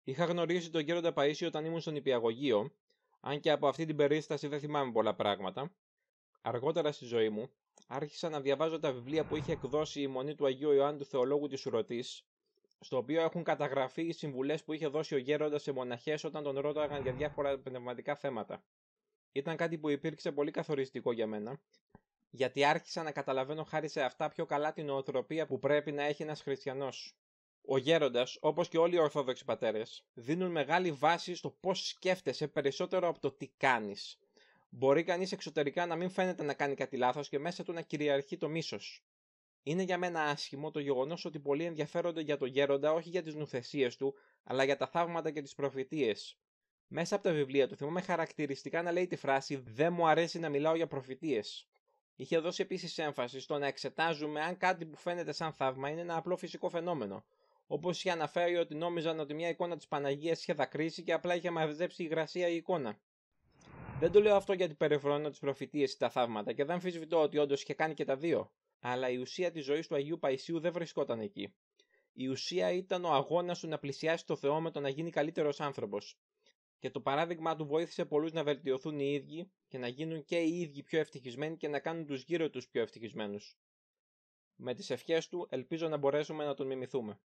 Είχα γνωρίσει τον Γέροντα Παΐσιο όταν ήμουν στον Νηπιαγωγείο, αν και από αυτή την περίσταση δεν θυμάμαι πολλά πράγματα. Αργότερα στη ζωή μου, άρχισα να διαβάζω τα βιβλία που είχε εκδώσει η Μονή του Αγίου Ιωάννου του Θεολόγου της Ουρωτής, στο οποίο έχουν καταγραφεί οι συμβουλές που είχε δώσει ο Γέροντας σε μοναχές όταν τον ρώταγαν για διάφορα πνευματικά θέματα. Ήταν κάτι που υπήρξε πολύ καθοριστικό για μένα, γιατί άρχισα να καταλαβαίνω χάρη σε αυτά πιο καλά την νοοτροπία που πρέπει να έχει ένας χριστιανός. Ο Γέροντας, όπως και όλοι οι Ορθόδοξοι πατέρες, δίνουν μεγάλη βάση στο πώς σκέφτεσαι περισσότερο από το τι κάνεις. Μπορεί κανείς εξωτερικά να μην φαίνεται να κάνει κάτι λάθος και μέσα του να κυριαρχεί το μίσος. Είναι για μένα άσχημο το γεγονός ότι πολλοί ενδιαφέρονται για τον Γέροντα όχι για τις νουθεσίες του, αλλά για τα θαύματα και τις προφητείες. Μέσα από τα βιβλία του θυμάμαι χαρακτηριστικά να λέει τη φράση «Δεν μου αρέσει να μιλάω για προφητείες». Είχε δώσει επίσης έμφαση στο να εξετάζουμε αν κάτι που φαίνεται σαν θαύμα είναι ένα απλό φυσικό φαινόμενο. Όπως είχε αναφέρει ότι νόμιζαν ότι μια εικόνα της Παναγίας είχε δακρύσει και απλά είχε μαζέψει υγρασία η εικόνα. Δεν το λέω αυτό γιατί περιφρονώ τις προφητείες ή τα θαύματα και δεν αμφισβητώ ότι όντως είχε κάνει και τα δύο. Αλλά η ουσία της ζωής του Αγίου Παϊσίου δεν βρισκόταν εκεί. Η ουσία ήταν ο αγώνας του να πλησιάσει το Θεό με το να γίνει καλύτερος άνθρωπος. Και το παράδειγμα του βοήθησε πολλούς να βελτιωθούν οι ίδιοι και να γίνουν και οι ίδιοι πιο ευτυχισμένοι και να κάνουν τους γύρω τους πιο ευτυχισμένους. Με τις ευχές του ελπίζω να μπορέσουμε να τον μιμηθούμε.